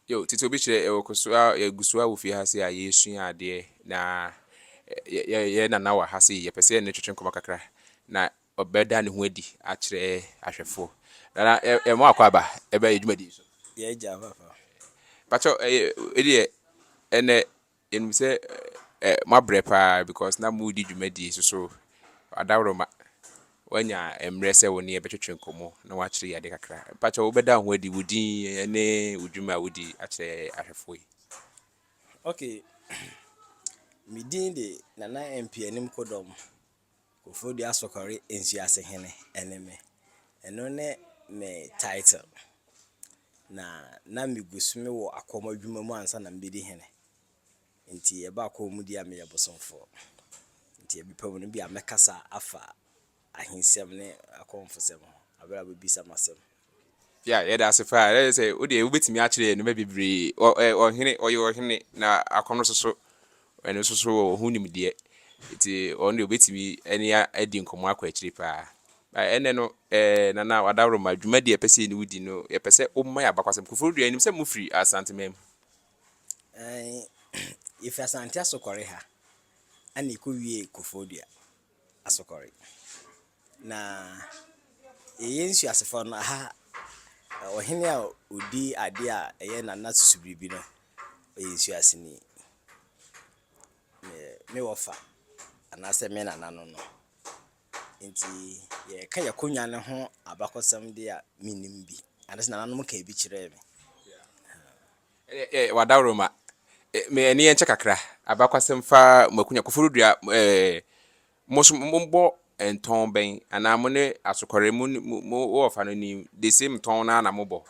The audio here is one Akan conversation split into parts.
Yo, titi obi chere ewokusua egusua wo fi ha se a yesua ade na ye na wa ha se ye pese ne twetwe nkoma kakra na obeda ne ho adi a kire ahwefo. Na e mo akwa ba e ba edwumadi so. Ye Java. Pacho edi ene enum se mabre pa because na mu di dwumadi so adawro ma wanya emre se wo ne ye betwetwe nkomo na wa kire yade kakra. Pacho obeda ho adi wudi ne udwuma wudi a kire ahwefo yi. Okay, me din de Nana MP anim kodom. Kofodi asokore ensuase hene eneme. Eno ne me title. Na me gusume wo akoma dwuma mu ansa na mbedi hene. Nti eba akoma mu di a me yebosonfo. Nti ebipamu no bi a mekasa afa ahinsem ne akomfosem. Abra bebisa masem. Yeah, that's a fair. Let's say, would you wait me actually and maybe be or hine or your hine na akono so and so who nim dear. It only wait me any edding come work actually pa. And then no na now adaro my jumadi a person would know a person oh my abacasm kufu and himself move free as sentiment. If asante asokore ha ani ko wie Kofodia asokore na yensu asefo no ha ohene a odi ade a eye Nana susubribi no yensu aseni me wofa anase me Nana no nti ye ka yakonwa ne ho abakosem de a minim bi anase Nana no ka bi kire me Wadawro ma me ani enche kakra abakwasem fa makunya kufurudua mbo enton ben ana mo ne asokore mo wo fa no ni the same ton na mo bo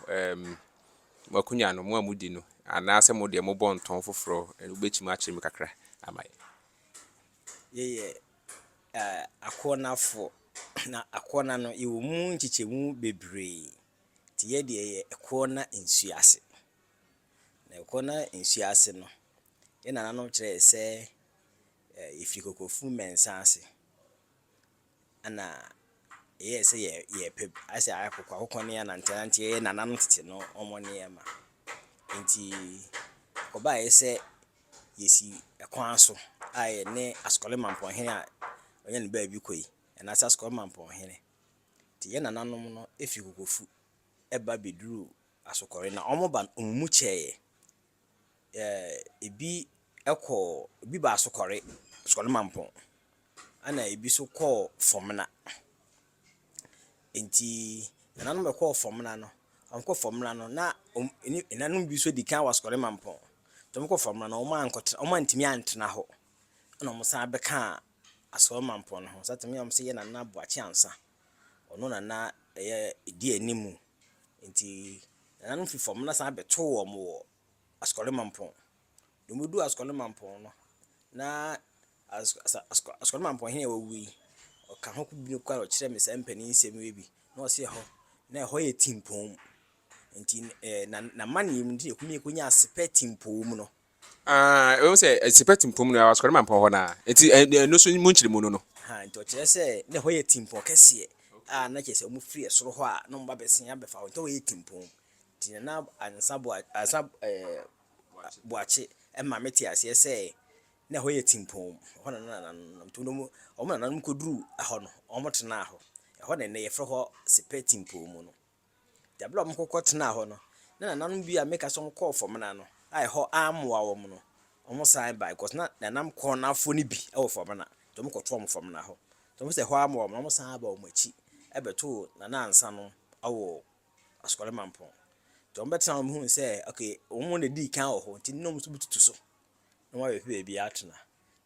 makunya no mo amudi no ana se mo de mo bo nton foforo ubechima akire me kakra amai ye akonafo na akona no iwo mu nchichemu bebre ti ye de ye akona nsuase na akona nsuase no ye Nana no kire se ifiri kokofu mensanse ana ye se ye peb ase akokwa ne ya nante ye Nana no tete no omone ma nti ko ba ye se yesi ekwan so aye ne askole mampo hene a onye ne ba bi koi na asa askole mampo hene ti ye Nana no no efi kokofu eba beduru asokore na omoba omumu cheye ebi ba asokore askole mampo ana ebi so call fomna nti Nana no be call fomna no onko fomna no na Nana bi so di kan waskole mampo tomko fomna no oma ntimi antena ho na omusa beka askole mampo no ho satimi am se ye Nana boachi ansa ono Nana di animu nti Nana no fi fomna sa beto wo mo askole mampo domudu askole mampo no na askole mampo hene wawi ka ho kubi no kwa kire me sempani nsem we bi na o se ho na ho ye timpom nti na mani mu ndi ekumi ekonya aspe timpom no we say sepeti mpom no askore mampo ho na enti no so munchiri mu no ha nti o kire se na ho ye timpom kese na kese mu free esoro ho a no mba besia befa nti ho ye timpom nti na ansa boache emma meti ase se na ho ye timpom ho na nto mu o ma Nana mu koduru ho no o mo tena ho ho na ne ye fro ho sepeti timpom no dabla mo kokko tena ho no na Nana bi a make some call for me na no ai ho amwa wo mo no o mo sign by because na Nana ko na fo ni bi e wo for me na to mo koto mo for me na ho to mo se ho amwa wo mo sign by o mo achi e beto Nana ansa no awo askole mampo to mo betena mo hu se okay o mo na di kan ho nti no mo so bututu so no wa be bi atena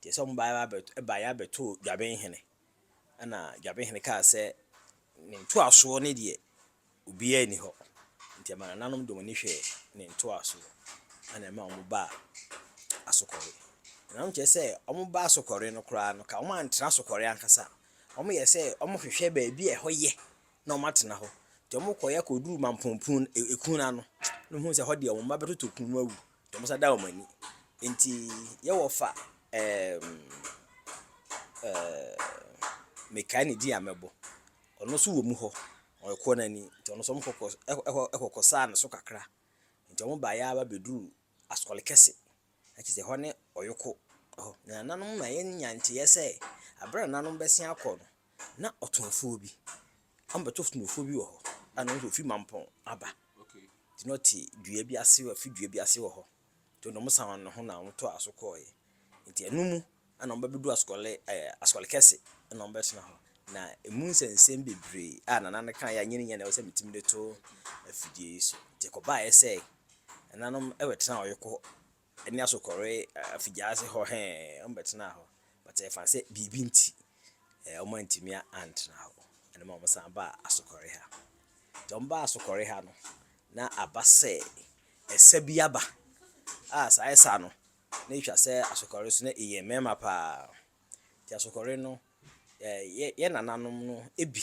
ti so mo ba ya beto dwaben hene ana dwaben hene ka se ne to aso ne de obi ani ho nti ma Nana no do ni hwe ne to aso ana ma mo ba asokore na nche se omo ba asokore no kra no ka omo antra asokore ankasa omo ye se omo hwehwe ba bi e ho ye na omo atena ho ti omo koya koduru mampompun ekuna no no hu se ho de omo ba betoto kunu awu ti omo sa da omo ani nti ye wo fa mekani di amebo ono so wo mu ho o ko nani ti ono so mo kokosa na so kakra nti ɔmo baeɛ aba bɛduru asɔkɔle kɛse ɛkyɛ sɛ hɔ ne ɔyoko na nananom na yɛnya nteɛ sɛ aberɛ nananom bɛsia akɔ no na ɔtomfoɔ bi ɔmbɛto ɔtomfoɔ bi wɔ hɔ a na ɔno ofi mampɔn aba nti na ɔte dua bi ase afi dua bi ase wɔ hɔ nti ɔmo san ne ho na ɔmo to aso kɔɔɛ nti ɛno mu ana ɔmo bɛdu asɔkɔle kɛse ɛna ɔmo bɛtena hɔ na emu nsɛnsɛm bebree a nana kan yɛ nyɛ na ɛwɔ sɛ metim de to afidie yi so nti kɔbaeɛ sɛ nananom ɛbɛtena ɔyoko ɛne asɔkɔre afidie ase hɔ ɔmo bɛtena hɔ but ɛfa sɛ biribi nti ɔmo antimi antena hɔ ɛna ma ɔmo san ba asɔkɔre ha nti ɔmo ba asɔkɔre ha no na aba sɛ ɛsɛ bi aba a saa ɛsa no na etwa sɛ asɔkɔre so na ɛyɛ mɛma paa nti asɔkɔre no yɛ nananom no ebi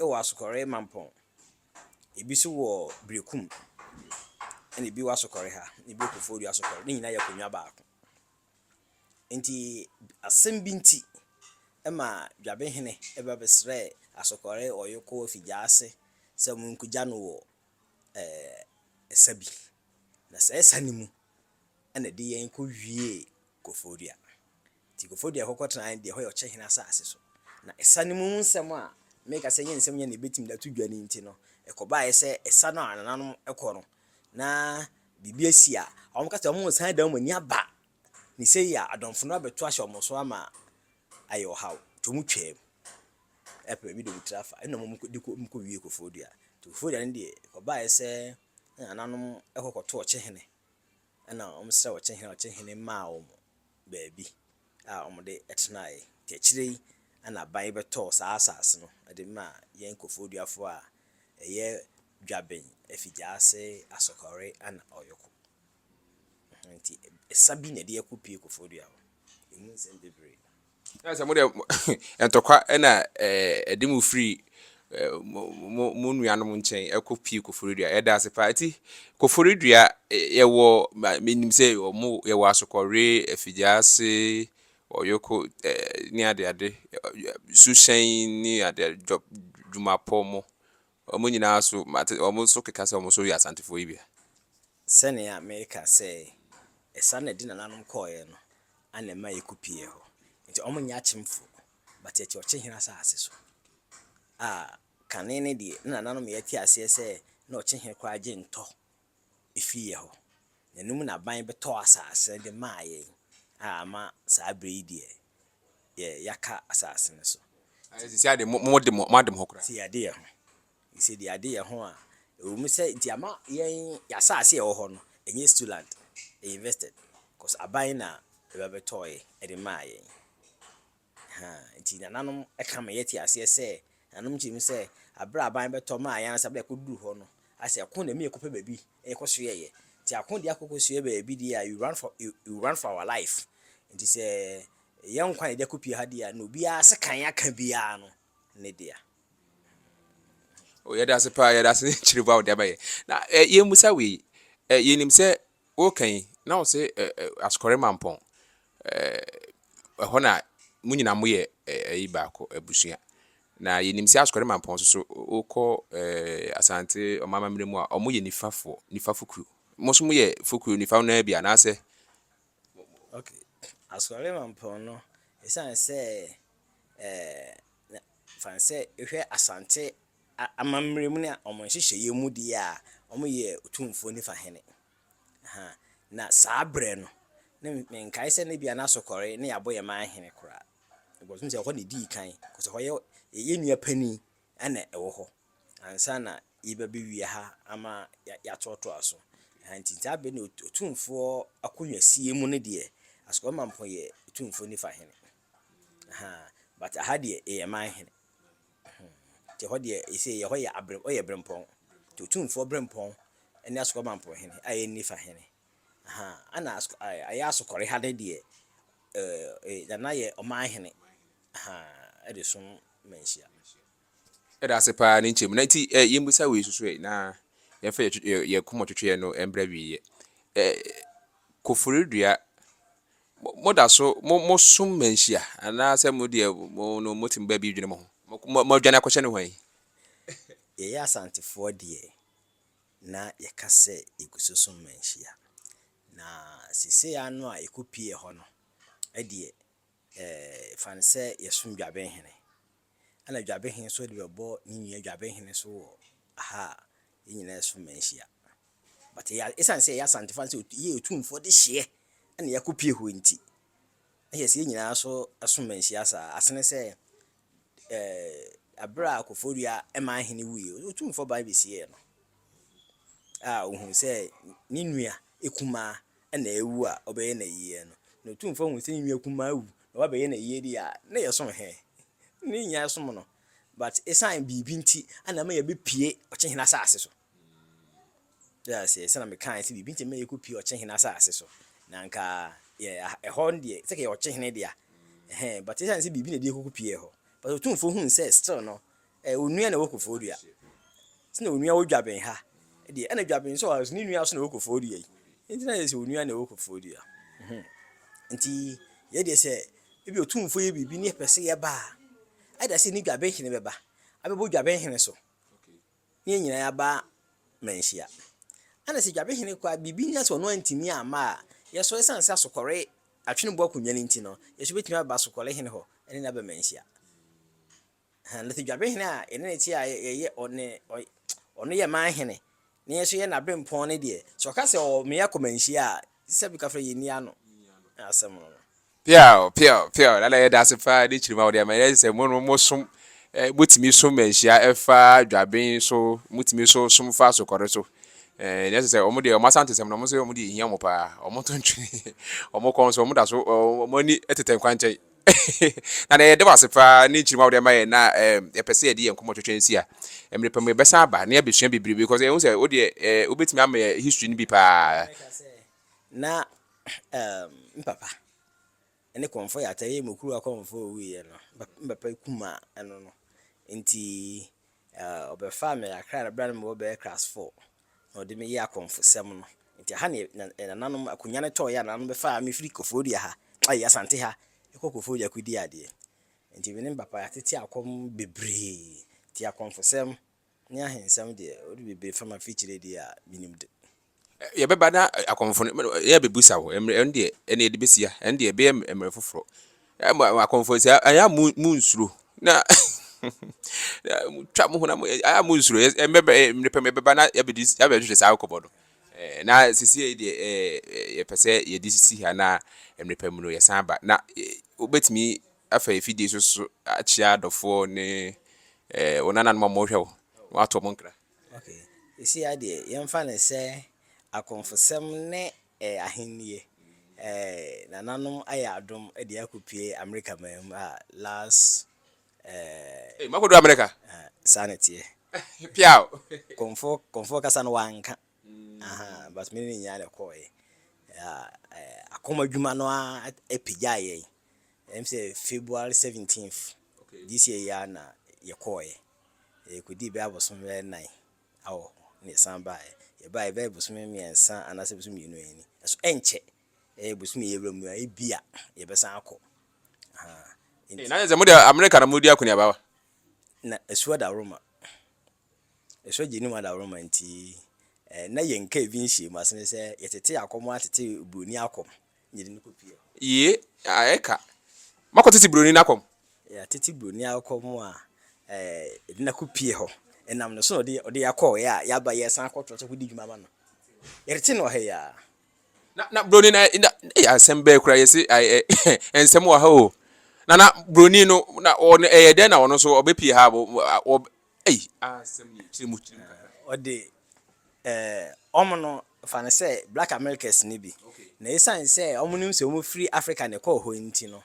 wɔ asɔkɔre mampɔn ebi so wɔ Brekum ɛna ebi wɔ asɔkɔre ha na ebi wɔ Koforidua asɔkɔre ne nyinaa yɛ konwa baako nti asɛm bi nti ɛma dwabehene ɛba bɛsrɛ asɔkɔre ɔyoko afidie ase sɛ mo nkugya no wɔ ɛsa bi na sɛ ɛsa ne mu ɛna de yɛn kɔ wie Koforidua nti Koforidua kɔkɔtena deɛ hɔ yɛ ɔkyɛhene asase so na ɛsa ne mu nsɛm a meka sɛ nyɛ nsɛm nyɛ na ɛbɛtim da to dwa ne nti no ɛkɔbaeɛ sɛ ɛsa no a nananom ɛkɔ no na biribi asi a ɔmo ka sɛ ɔmo san da mu ani aba ne sɛ yi a adɔmfo no abɛto ahyɛ ɔmo so ama ayɛ ɔhaw nti ɔmo twam ɛpɛ bi de wotiri afa ɛna ɔmo kɔ wie Koforidua nti Koforidua no deɛ ɛkɔbaeɛ sɛ nananom ɛkɔkɔto ɔkyɛhene ɛna ɔmo srɛ ɔkyɛhene maa ɔmo baabi a ɔmo de ɛtenaeɛ nti akyire yi ɛna aban bɛtɔɔ saa asase no ɛde ma yɛn Koforiduafoɔ a ɛyɛ dwaben afidie ase asɔkɔre ɛna ɔyoko nti ɛsa bi na ɛde yɛkɔ pie Koforidua hɔ ɛmu nsɛm bebree sɛ mo de entokwa ɛna ɛde mu free mo nuanom nkyɛn ɛkɔ pie Koforidua ɛda ase pa ati Koforidua yɛwɔ menim sɛ ɔmo yɛwɔ asɔkɔre afidie ase ɔyoko ni ade suhyɛn ni ade dwumapɔ mo ɔmo nyinaa so ɔmo so keka sɛ ɔmo so yɛ asantefoɔ yi bia sɛnea America sɛ ɛsa na di nananom kɔɔɛ no ana ma yɛkɔ pie hɔ nti ɔmo nyɛ akyemfo but ɛkyɛ ɔkyɛhene asase so a kane ne deɛ nananom yɛte aseɛ sɛ na ɔkyɛhene koraa gye ntɔ ɛfiri hɔ na num na ban bɛtɔ asase de maa yɛn a ama saa bere yi deɛ yɛaka asase no so sisi ade mo de mo adem hɔ koraa si ade yɛ ho isi de ade yɛ ho a ɛwɔ sɛ nti ama yɛn yɛasase ɛwɔ hɔ no ɛnyɛ student invested cause aban na ɛbɛbɛtɔɔ ɛde maa yɛn nti nananom ɛka ma yɛte aseɛ sɛ nananom kyerɛ mu sɛ aberɛ aban bɛtɔ maa yɛn sɛ abɛkɔ duru hɔ no asɛ ɛko na mi yɛkɔpɛ baabi ɛkɔ so yɛyɛ nti ako deɛ akɔkɔ so yɛ baabi deɛ a you run for our life nti sɛ yɛn nkwa na ɛde akɔ pie ha deɛ na obiara sɛ kan aka biara no ne deɛ yɛda ase pa yɛda ase kyerɛ bu a wɔde abayɛ na yɛmusa wei yɛnim sɛ wokan na wo sɛ asɔkɔre mampɔn ɛhɔ na mo nyina mo yɛ ayi baako abusua na yɛnim sɛ asɔkɔre mampɔn so wokɔ asante ɔmamammerɛ mu a ɔmo yɛ nifa fukuru mo so mo yɛ fukuru nifa no bi anaasɛ okay asɔkɔre mampɔn no ɛsiane sɛ fan sɛ ehwɛ asante amammerɛ mu na ɔmo nhyehyɛ yɛ mu deɛ a ɔmo yɛ otumfuo nifa hene na saa brɛ no na menkae sɛ ne bia na asɔkɔre ne yɛabɔ yɛ man hene koraa because sɛ hɔ ne dii kan because hɔ yɛ nua pani ɛna ɛwɔ hɔ ansa na yɛbɛbɛwie ha ama yɛatoɔtoa so nti saa bɛ ne otumfuo akonnwasie mu no deɛ asɔkɔre mampɔn yɛ otumfuo nifa hene but aha deɛ ɛyɛ man hene nti hɔ deɛ ɛsɛ yɛ hɔ yɛ brɛmpɔn nti otumfuo brɛmpɔn ɛne asɔkɔre mampɔn hene a yɛ nifa hene ana ayɛ asɔkɔre ha de deɛ nana yɛ ɔman hene ɛde so manhyia ɛda ase paa ne nkyɛm na nti yɛmbusa wei susu na yɛmfa yɛ kɔmɔtwetwe no ɛmbra wieyɛ Koforidua moda so mo som manhyia anaasɛ mo deɛ no motim ba bi dwene mo ho mo adwane akɔhyɛ ne hwan yɛyɛ asantefoɔ deɛ na yɛka sɛ yɛguso so manhyia na sisi ano a yɛkɔpie hɔ no ɛdeɛ fan sɛ yɛsom dwabɛhene ana dwabɛhene so de bɛbɔ ne nua dwabɛhene so wɔ aha yɛn nyinaa so manhyia but ɛsan sɛ yɛ asante fan sɛ yɛ otumfo de hyeɛ ana yɛkɔpie hɔ nti ɛyɛ sɛ yɛn nyinaa so asom manhyia saa asene sɛ abra akofodua ɛma ahene wuie otumfo ba bɛsie no ohun sɛ ne nua ekuma na ewu a ɔbɛyɛ na yie no na otumfo hu sɛ ne nua ekuma wu na wabɛyɛ na yie di a na yɛ som he ne nya som no but esan bibi nti ana ma yɛbɛpie ɔkyehena asase so sɛ na mekan sɛ bibi nti ma yɛkɔpie ɔkyehena asase so na nka ɛhɔ deɛ sɛ yɛ ɔkyehene dia but esan sɛ bibi na de yɛkɔpie hɔ but otumfo hu sɛ still no onua na wɔkɔfodua sɛ na onua wo dwaben ha de ana dwaben so a ne nua so na wɔkɔfodua yi nti na yɛ sɛ onua na wɔkɔfodua nti yɛ de sɛ ebi otumfo yɛ bibi ne pɛ sɛ yɛ ba ada sɛ ne dwabɛhene bɛba abɛbɔ dwabɛhene so ne nyinaa yɛaba manhyia ana sɛ dwabɛhene kɔ a bibi nya sɛ ɔno antimi ama a yɛsɔ esan sɛ asokɔre atwene bɔ akonnwa ne nti no yɛsɔ betumi aba asokɔre hene hɔ ɛne na ba manhyia na sɛ dwabɛhene a ɛne ne ti a yɛyɛ ɔno yɛ manhene ne yɛsɔ yɛ n'abempɔn ne deɛ sɛ ɔka sɛ ɔmeya kɔ manhyia a sɛ bi ka fra yɛ ni ano asɛm no Pia, lala yɛ dase fa de kyirima wode ama yɛ sɛ mo som mutimi som manhyia ɛfa dwaben so mutimi so som fa so kɔre so ne sɛ ɔmo de ɔmo asante sɛm na ɔmo sɛ ɔmo de hia mo pa ɔmo to ntwe ɔmo kɔn so ɔmo da so ɔmo ni eteten kwankyɛn na yɛ de wase fa ne kyirima wode ama yɛ na yɛpɛ sɛ yɛ de yɛn nkɔmɔ twetwe nsi a emre pɛ mo yɛbɛsa aba ne yɛbɛsua bebree because yɛn sɛ wo de wobetimi ama yɛ history no bi pa na mpapa ene konfo ya ta ye mokuru akonfo wiye no mbapa kuma eno no nti obefa me akra bra no mo be class 4 no de me ye akonfo sem no nti ha ne nanom akonya ne to ya nanom be fa me free kofodia ha ayi asante ha ekokofodia kudi ade nti me ne mbapa ya tete akom bebre ti akonfo sem ne ahensem de o de bebre fa ma feature de a minim de yɛbɛba na akɔmfo yɛbɛbusa wo ɛndeɛ ɛne yɛde bɛsia ɛndeɛ ɛbɛyɛ mmerɛ foforɔ akɔmfo sɛ ayɛ mu nsuro na twa mo ho na ayɛ mu nsuro mmerɛpɛ mɛbɛba na yɛbɛhwehwɛ saa wokɔbɔ no na sisi deɛ yɛpɛ sɛ yɛde sisi ha na mmerɛpɛ mu no yɛsan ba na wobɛtumi afa yɛfidie so akyea adɔfoɔ ne wo nananom a mɔhwɛ wo watɔ mo nkra okay esi adeɛ yɛmfa ne sɛ akonfosɛm ne ahennie nananom ayɛ adom de akɔpie America mam a last makodo America sanity piao konfo kasa no wanka but me ne nya le koe akoma dwuma no a epigya yɛ em say February 17th this year ya na ye koe kodi be abosom 9 awo ne samba by busumi miensa anase busumi yenu eni so enche busumi yewramu a ebia ye besan akọ na ze mo de America na mo di akoni abawa na esuwa da Roma esuwa jeni ma da Roma nti na yenka evinhie mu asene se yetete akomo atete broni akom nyedi ne kopie ye aeka makotete broni na akom ya tete broni akom a edina kopie ho enam no so ode yakọ ya ba ye san akọtọ so kudi dwuma ma no yerete no ha ya na broni na ya sembe kura yesi ensem wa ha o na broni no na den na ono so obepie ha asem ni chirimu ode omo no fa ne say Black Americans ni bi na esan say omo nim se omo free Africa ne ko ho nti no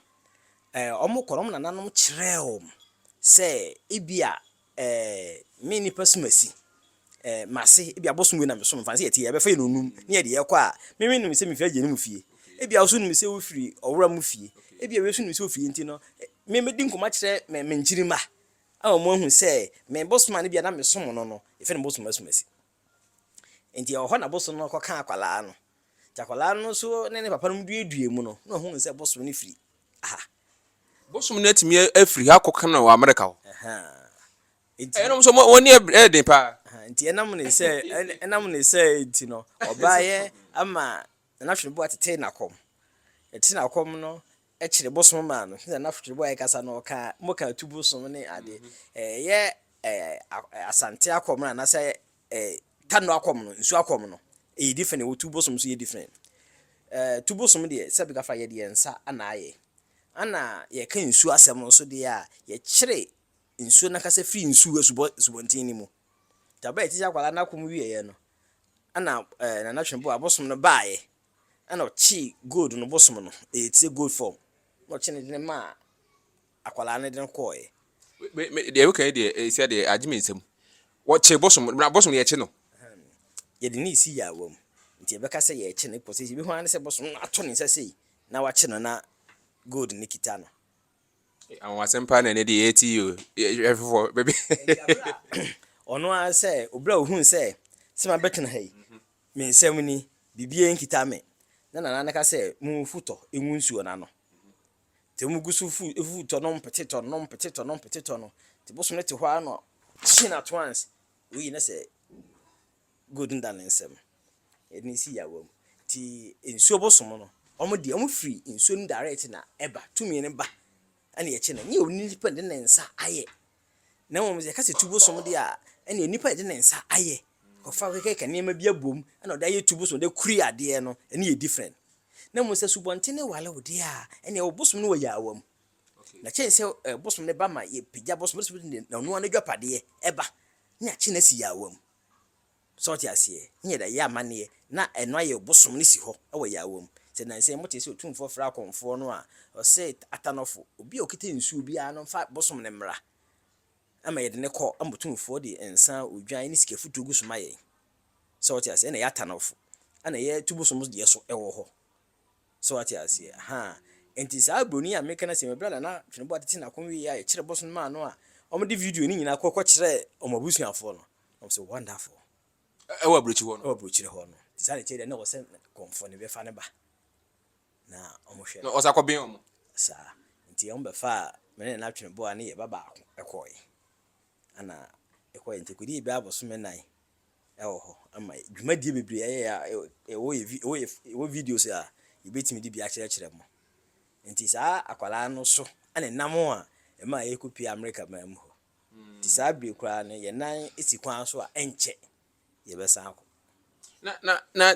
omo korom na nanom kyerɛw say ibia me ni pasumasi mase ebia bosom we na mesom fanse yeti ye be fa enonum ne ye de ye kwa me nim se me fa gye ne mu fie ebia so nim se wo firi owura mu fie ebia we so nim se wo fie nti no me di nkoma kyerɛ me nkyirima a mo hu se me bosom na bia na mesom no e fa ne bosom asumasi enti ho na bosom no kɔ ka akwala no takwala no so ne papa no duedue mu no na hu se bosom ne firi bosom na timi afiri ha kɔ kana wa America ho no so woni edin pa nti enam ne say nti no obaye ama na hwene bo atete na kom eti na kom no ekire bosom ma no na hwene bo kasa no ka mo ka tu bosom ne ade ye asante akom na say tanu akom no nsu akom no different wo tu bosom so ye different tu bosom de se be ka fa ye de nsa ana aye ana ye ka nsu asem no so de a ye kire nsu na kasa free nsu subontin ni mu taba eti akwala na akom wiye no ana na hwene bo abosom no baaye ana chi gold no bosom no eti gold form no chi ne ma akwala ne den koye de we kan de esi de agime nsem wo che bosom na bosom ye che no ye de ni si ya wom nti e be ka se ye che ne pose bi ho an se bosom na ato ne sese na wa che no na gold ne kita no awon asempa na ne de eti yo efofo baby ono a se obra ohun se ma betin hai me nsem ni bibie nkita me na ka se mu futo enwu nsuo na no te mu gusu futo no mpetito no te bosom ne te ho ano chin at once we na se good ndan nsem edin si ya wom ti nsuo bosom no omo free nsuo no direct na eba tumi ne ba ana ye che na nye oni nipa de nsa aye na mo ze ka se tubo som de a ana nipa de nsa aye ko fa keke nima bia bom ana oda ye tubo som de kuri ade no ana ye different na mo se subonte ne wale ode a ana obosom no ya awam na chen se bosom ne ba ma ye pija bosom na no na dwapade eba nya che na si ya awam so ti ase nye da ya mane na eno aye bosom ne si ho e wa ya awam se na se mo te se otumfo fra konfo no a o se atanofo obi okite nsu obi a no fa bosom ne mra ama ye de ne ko amotumfo de ensa odwan ne sikefutu gu soma ye so ti ase na ya atanofo ana ye tubosom de so e wo ho so ti ase enti sa broni a meka na se me brada na twene bo atete na konwi ya ye kire bosom ma no a omo de video ni nyina kokko kire omabusuafo no o se wonderful ewa brochi ho no ewa brochi ho no ti sa le kire na wo se konfo ne be fa ne ba na omo hwe no osa ko bin omo sa nti omo be fa me na twene bo ani ye baba ako ekoye ana ekoye nti kudi be abosom nan ewo ho ama dwumadie bebre ewo videos a yebetimi di bi a kire mo nti sa akwala no so ana namo a e ma ye kopi America ma mu ho nti sa bre kura no ye nan esikwan so a enche ye be sa akọ na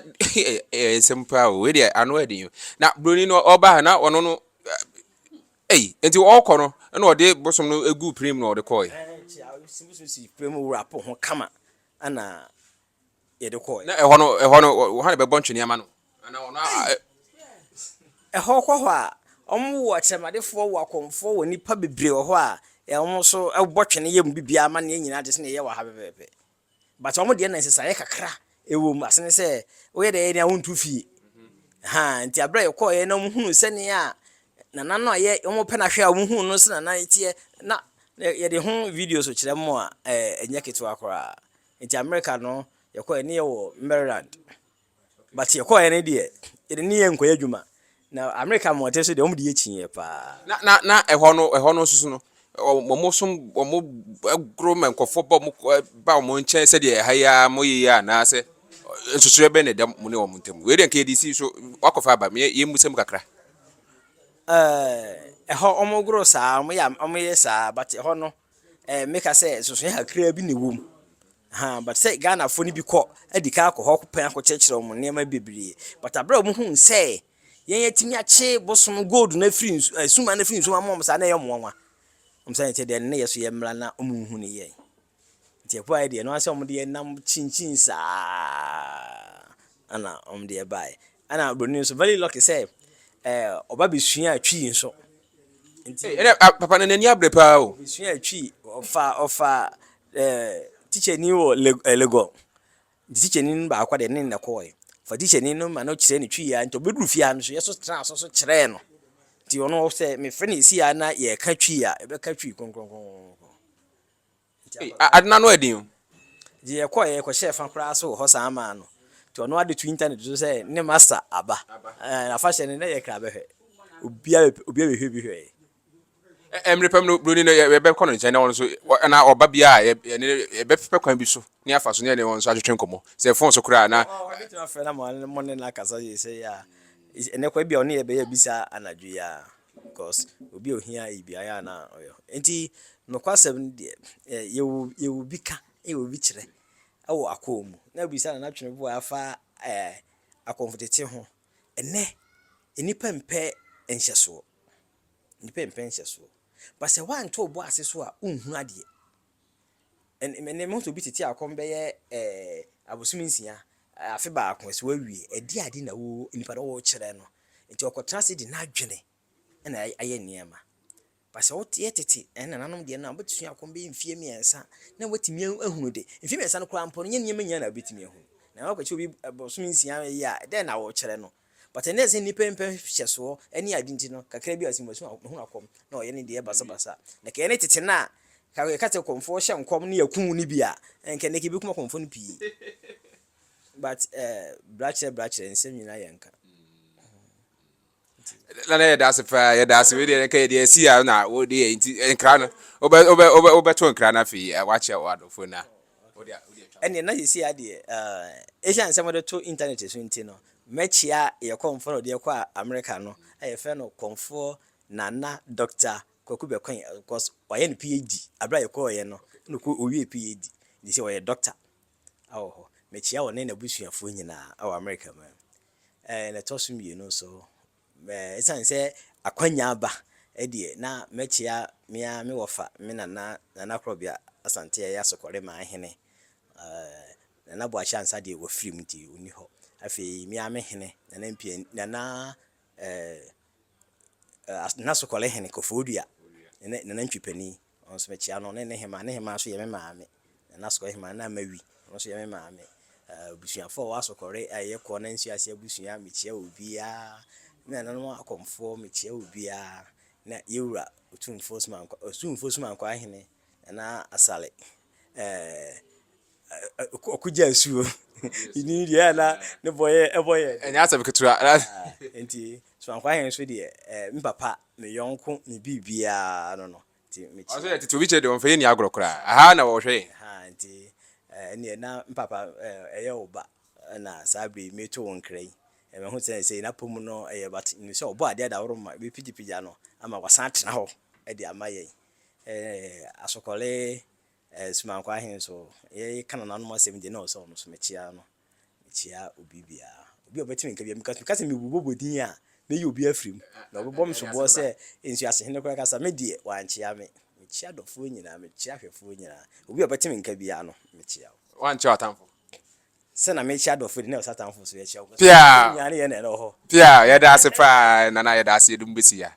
sempa o we dey anu edin na broni no oba na ono no enti wo kọ no na ode bosom no egu prim no ode koy si prim wrap ho kama ana ye de koy na ehọ no wo ha be bonchwe niam no na ono ehọ kọ ho a omo wo chemadefo wo akomfo wo nipa bebre ho a omo so ebotwe ne yem bibia ama ne nyina de se ne ye wa ha bebebe but omo de na nsesa ye kakra ewo mu asene se wo ye de ya wontu fie nti abra ye koy ye na mu hunu se ne a na nano aye omo pe na hwe a mu hunu no se na na tie na ye de ho videos o kire mo a enye keto akora nti America no ye koy ne ye wo Maryland but ye koy ne de ye de ne ye nkoya dwuma na America mo te so de omo de ye chinye pa na ehọ no susu no omo agro men kofo ba mo nche se de haya mo yi ya na se susu ebe ne dem mo ne omo ntem we de nke DC so wakofa ba me ye musem kakra ehọ omo gro sa omo ye sa but ehọ no make us say susu ya kra bi ne wom but say Ghana fo ni bi kọ edika akọ pen akọ chechire omo ne ma bebiri but abra omo hu say yen yetimi ache bosom gold na free suma na free suma mo sa na ye moanwa omsa yete de ne yeso ye mra na omo hu ne ye nti ekwa ye de no ase omo de nam chinchin sa ana omo de bai ana broni so very lucky say oba besua atwi so nti papa na nani abre pa o besua atwi ofa teacher ni wo lego teacher ni ba akwa de ne ne koy for teacher ni no ma no kire ne twi ya nto bedru fia no so yeso tra so kire no ti ono se me frɛ ne si ya na ye ka twi ya e be ka twi konkronkron adna no edin di ye ko chef ankra so ho sa ama no ti ono ade to internet so say ne master aba na fashion ne ye kra be hwe obia be hwe bi hwe Emre pam no broni no ye be kono nche na won so na oba bia ye be pepe kwan bi so ni afa so ne won so atwetwe nkomo se phone so kura na bit my friend am on na kasa you say ya ene kwa bia oni ye be ya bisa anadwo ya because obi ohia ibia ya na oyo enti no kwasem de ye wo bika ye wo bi kire awo akomu na bisa na twene bo afa akomfotete ho ene enipa mpe enhyeso nipa mpe enhyeso but se wan to bo ase so a unhu ade en mo to bi tete akom be ye abosumi nsia afi ba akon se wawie edi ade na wo nipa do wo kire no enti okotra se di na adwene na aye niema pase wo tie tete na nanom de na obetu akom be mfie miensa na watimi ahunu de mfie miensa no kra mpo no niema nya na obetimi ahunu na wo kwachi obi abosumi nsia ya de na wo kire no but ene se nipa mpe hyeso eni adinti no kakra bi asimasu ahunu akom na oye ne de basa basa na ke ene tete na ka kate komfo hye nkom ne yakun ni bia enke ne ke bi kuma komfo no pi but brachere nsem nyina yanka na na ye da se fa ye da se we de ke de si ya na wo de nti nkra no obe to nkra na fi wa che wa do fo na wo de ene na ye si ya de Asian nsem de to internet so nti no mechia ye komfo no de kwa America no aye fe no komfo nana doctor Kwaku Bekwan because oye no PhD abra ye ko oye no ko owie PhD ni se oye doctor awo mechia wona na busuafo nyina awo America man na tosum ye no so esan se akwanya aba de na mechia me wofa me nana krobia asante ya sokore ma ahene na bo chance de wo film nti oni ho afi me amehene na mpie na na sokole hene kofodua na ntwipani onso mechia no ne hema so ye me maame na sokole hema na mawi onso ye me maame busuafo wa sokore aye ko na nsu ase busua mechia obia na no akomfo mechia obia na yewura otumfo suma kwa hene na asale okuja asuo ini dia na ne boye enya asa biketua enti so kwa hene so de mpapa me yonko me bibia no ti mechi also tete obi che de on fe ni agrokra aha na wo hwe enti ene na mpapa eye oba na sabe meto wonkrai me hu say na pomu no but ni so obo ade da woro ma be pigipija no ama wasan tena ho e de amaye asokole suma kwa hin so ye kana na no asem de na so no so mechia obibia obi obetimi nka bia because me bubobodin a na ye obi afrim na obobom so bo se ensu ase hin kwa kasa me de wanchia me mechia dofo nyina mechia hwefo nyina obi obetimi nka bia no mechia wanchia atamfo se na mechia dofo de na satanfo so ye chia pia nyane ye na ho pia ye da se fa na ye da se dum besi ya